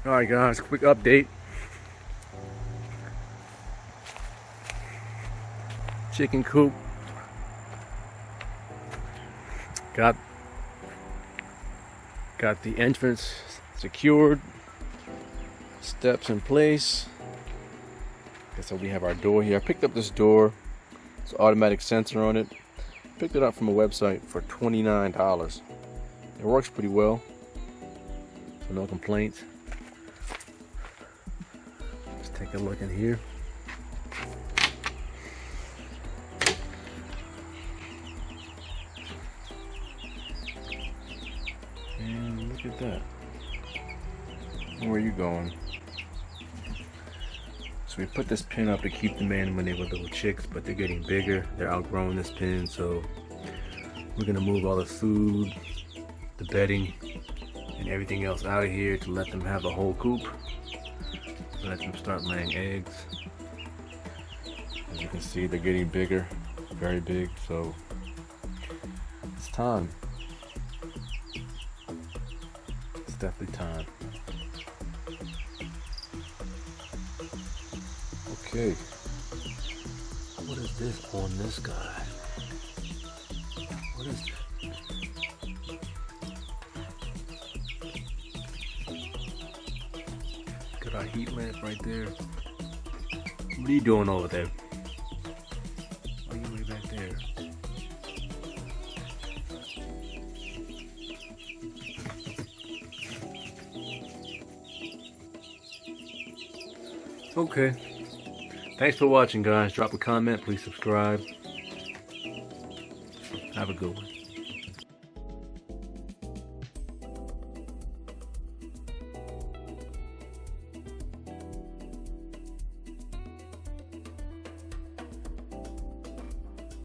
Alright guys, quick update. Chicken coop. Got the entrance secured. Steps in place. So we have our door here. I picked up this door. It's an automatic sensor on it. Picked it up from a website for $29. It works pretty well. So no complaints. Let's take a look in here. And look at that. Where are you going? So we put this pen up to keep them in when they were little chicks, but they're getting bigger. They're outgrowing this pen, so we're gonna move all the food, the bedding, and everything else out of here to let them have a whole coop. Let them start laying eggs. As you can see, they're getting bigger, very big, so it's time. It's definitely time. Okay, what is this on this guy? What is this? Got our heat lamp right there. What are you doing over there? Why are you way back there? Okay. Thanks for watching, guys. Drop a comment. Please subscribe. Have a good one.